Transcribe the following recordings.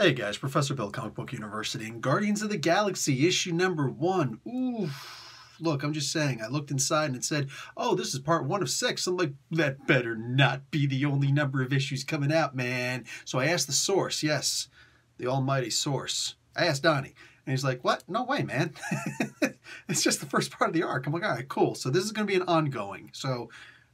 Hey guys, Professor Bill, Comic Book University, and Guardians of the Galaxy, issue number 1. Ooh, look, I'm just saying, I looked inside and it said, oh, this is part 1 of 6. I'm like, that better not be the only number of issues coming out, man. So I asked the source, yes, the almighty source. I asked Donny, and he's like, what? No way, man. It's just the first part of the arc. I'm like, all right, cool. So this is going to be an ongoing. So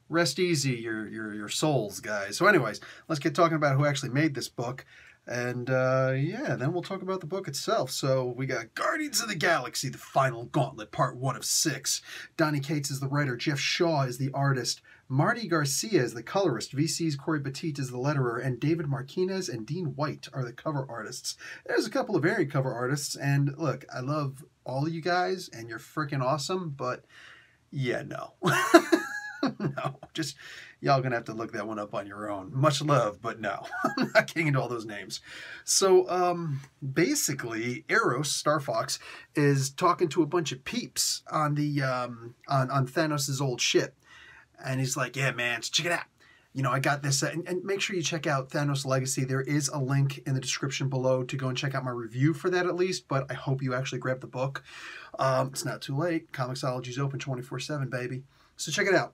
rest easy, your souls, guys. So anyways, let's get talking about who actually made this book. And yeah, then we'll talk about the book itself. So we got Guardians of the Galaxy, the final gauntlet, part 1 of 6. Donny Cates is the writer, Jeff Shaw is the artist, Marty Garcia is the colorist, VC's Corey Petit is the letterer, and David Martinez and Dean White are the cover artists. There's a couple of varied cover artists, and look, I love all of you guys, and you're freaking awesome, but yeah, no. No, just y'all gonna have to look that one up on your own. Much love, but no, I'm not getting into all those names. So basically, Eros, Star Fox, is talking to a bunch of peeps on the on Thanos' old ship, and he's like, "Yeah, man, check it out. You know, I got this, and make sure you check out Thanos Legacy. There is a link in the description below to go and check out my review for that at least, but I hope you actually grab the book. It's not too late. Comixology's open 24/7, baby. So check it out.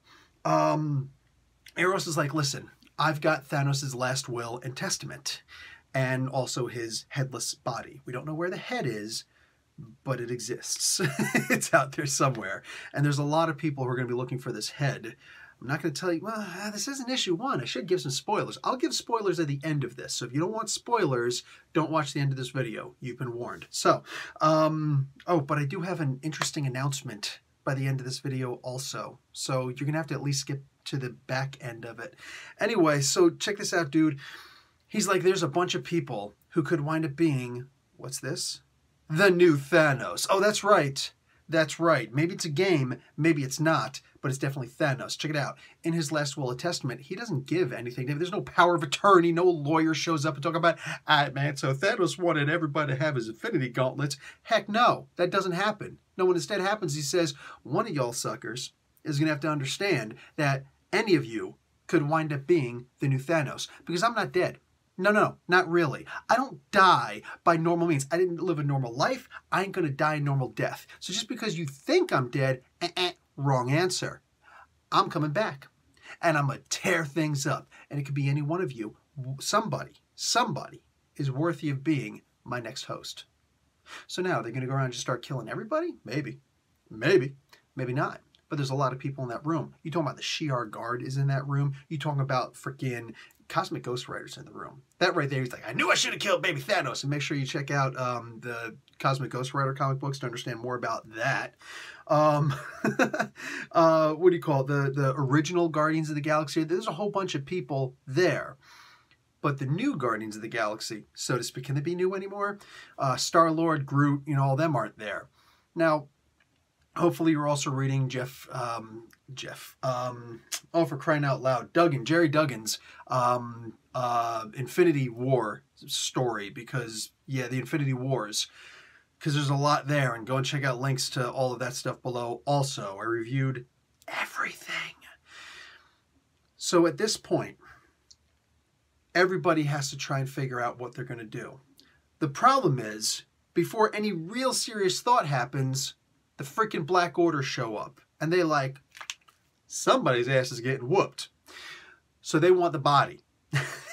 Eros is like, listen, I've got Thanos' last will and testament, and also his headless body. We don't know where the head is, but it exists. It's out there somewhere. And there's a lot of people who are going to be looking for this head. I'm not going to tell you, well, this isn't issue 1. I should give some spoilers. I'll give spoilers at the end of this. So if you don't want spoilers, don't watch the end of this video. You've been warned. So, oh, but I do have an interesting announcement by the end of this video also. So you're going to have to at least skip to the back end of it. Anyway, so check this out, dude. He's like, there's a bunch of people who could wind up being, what's this? The new Thanos. Oh, that's right. That's right. Maybe it's a game, maybe it's not, but it's definitely Thanos. Check it out. In his last will and testament, he doesn't give anything. There's no power of attorney. No lawyer shows up and talk about, all right, man, so Thanos wanted everybody to have his Infinity Gauntlets. Heck no, that doesn't happen. No, what instead happens, he says, one of y'all suckers is going to have to understand that any of you could wind up being the new Thanos, because I'm not dead. No, not really. I don't die by normal means. I didn't live a normal life. I ain't going to die a normal death. So just because you think I'm dead, wrong answer. I'm coming back, and I'm going to tear things up, and it could be any one of you. Somebody is worthy of being my next host. So now, they're going to go around and just start killing everybody? Maybe, maybe not. But there's a lot of people in that room. You talking about the Shi'ar Guard is in that room. You talking about freaking Cosmic Ghost Rider's in the room. That right there, he's like, I knew I should have killed baby Thanos. And make sure you check out the Cosmic Ghost Rider comic books to understand more about that. What do you call it? The original Guardians of the Galaxy. There's a whole bunch of people there. But the new Guardians of the Galaxy, so to speak, can they be new anymore? Star-Lord, Groot, you know, all them aren't there. Now, hopefully you're also reading oh, for crying out loud, Jerry Duggan's Infinity War story, because, yeah, the Infinity Wars, because there's a lot there, and go and check out links to all of that stuff below also. I reviewed everything. So at this point, everybody has to try and figure out what they're going to do. The problem is, before any real serious thought happens, the freaking Black Order show up, and they like, somebody's ass is getting whooped. So they want the body.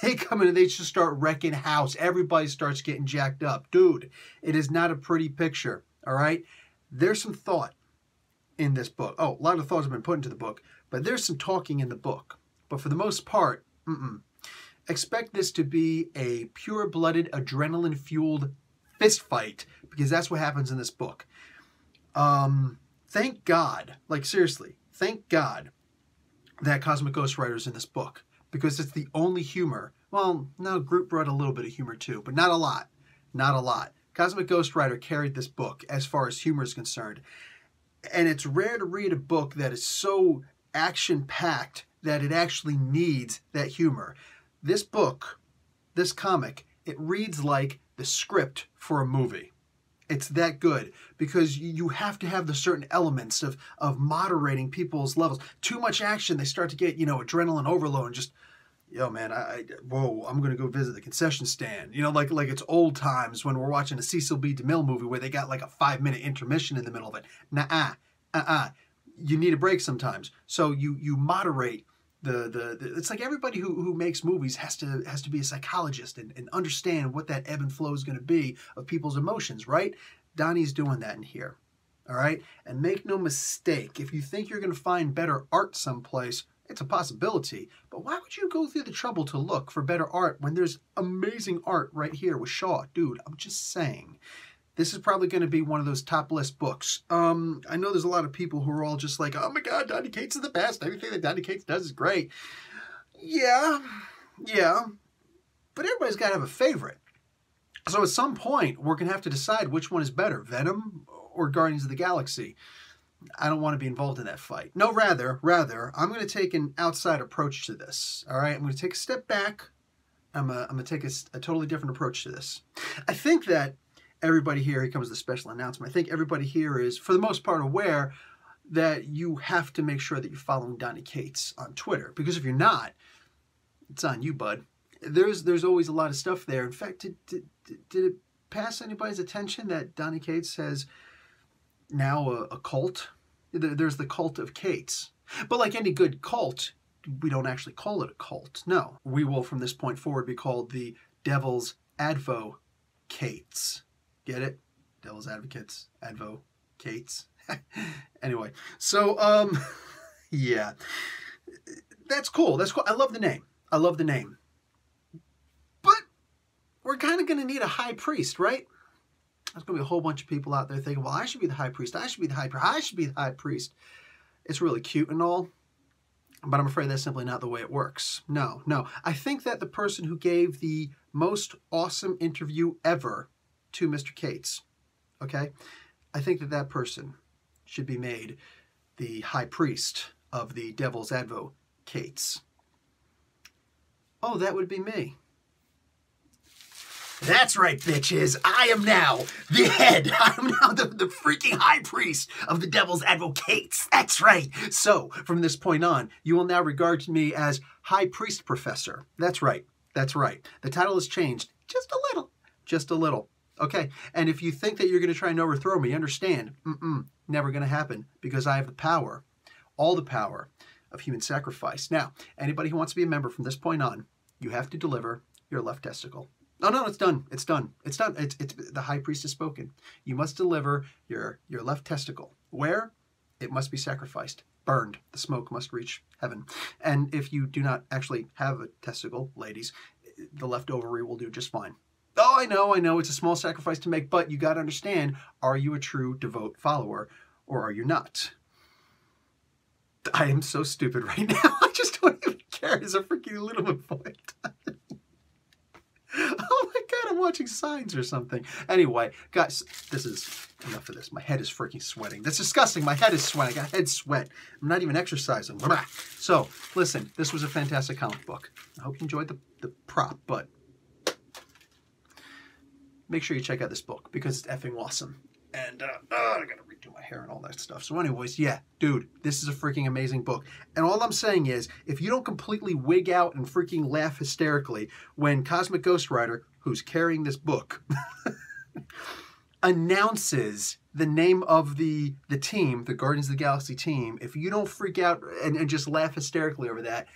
They come in and they just start wrecking house. Everybody starts getting jacked up. Dude, it is not a pretty picture, all right? There's some thought in this book. Oh, a lot of thoughts have been put into the book, but there's some talking in the book. But for the most part, expect this to be a pure-blooded, adrenaline-fueled fist fight, because that's what happens in this book. Thank God, like seriously, thank God that Cosmic Ghost Rider's in this book, because it's the only humor. Well, no, Groot brought a little bit of humor too, but not a lot. Not a lot. Cosmic Ghost Rider carried this book as far as humor is concerned. And it's rare to read a book that is so action-packed that it actually needs that humor. This book, this comic, it reads like the script for a movie. It's that good, because you have to have the certain elements of moderating people's levels. Too much action, they start to get, you know, adrenaline overload and just, yo, man, whoa, I'm going to go visit the concession stand. You know, like it's old times when we're watching a Cecil B. DeMille movie where they got like a 5-minute intermission in the middle of it. Nuh-uh. You need a break sometimes. So you moderate the it's like everybody who makes movies has to be a psychologist and understand what that ebb and flow is going to be of people's emotions, right? Donnie's doing that in here. All right? And make no mistake, if you think you're going to find better art someplace, it's a possibility. But why would you go through the trouble to look for better art when there's amazing art right here with Shaw? Dude, I'm just saying. This is probably going to be one of those top list books. I know there's a lot of people who are all just like, oh my God, Donny Cates is the best. Everything that Donny Cates does is great. Yeah. But everybody's got to have a favorite. So at some point, we're going to have to decide which one is better, Venom or Guardians of the Galaxy. I don't want to be involved in that fight. No, rather, I'm going to take an outside approach to this. All right, I'm going to take a step back. I'm going to take a totally different approach to this. I think that everybody here comes the special announcement. I think everybody here is, for the most part, aware that you have to make sure that you're following Donny Cates on Twitter. Because if you're not, it's on you, bud. There's always a lot of stuff there. In fact, did it pass anybody's attention that Donny Cates has now a cult? There's the cult of Cates. But like any good cult, we don't actually call it a cult. No. We will, from this point forward, be called the Devil's Advocates. Get it? Devil's Advocates. Advocates. Anyway. So, yeah. That's cool. I love the name. But we're kind of going to need a high priest, right? There's going to be a whole bunch of people out there thinking, well, I should be the high priest. I should be the high priest. It's really cute and all, but I'm afraid that's simply not the way it works. No. I think that the person who gave the most awesome interview ever to Mr. Cates, okay, I think that person should be made the high priest of the Devil's Advocates. Oh, that would be me. That's right, bitches. I am now the head. I'm now the freaking high priest of the Devil's Advocates. That's right. So, from this point on, you will now regard me as High Priest Professor. That's right. The title has changed just a little. Okay, and if you think that you're going to try and overthrow me, understand, never going to happen, because I have the power, all the power of human sacrifice. Now, anybody who wants to be a member from this point on, you have to deliver your left testicle. No, it's done. It's the high priest has spoken. You must deliver your left testicle. Where? It must be sacrificed, burned. The smoke must reach heaven. And if you do not actually have a testicle, ladies, the left ovary will do just fine. Oh, I know. It's a small sacrifice to make, but you got to understand, are you a true devout follower or are you not? I am so stupid right now. I just don't even care. It's a freaking little bit point. Oh my God, I'm watching Signs or something. Anyway, guys, this is enough of this. My head is freaking sweating. That's disgusting. My head is sweating. I got head sweat. I'm not even exercising. So, listen, this was a fantastic comic book. I hope you enjoyed the prop, but make sure you check out this book because it's effing awesome. And I gotta redo my hair and all that stuff. So anyways, yeah, dude, this is a freaking amazing book. And all I'm saying is, if you don't completely wig out and freaking laugh hysterically when Cosmic Ghost Rider, who's carrying this book, announces the name of the team, the Guardians of the Galaxy team, if you don't freak out and just laugh hysterically over that,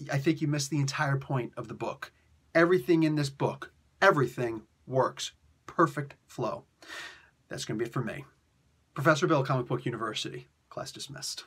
I think you missed the entire point of the book. Everything in this book, everything works. Perfect flow. That's going to be it for me. Professor Bill, Comic Book University. Class dismissed.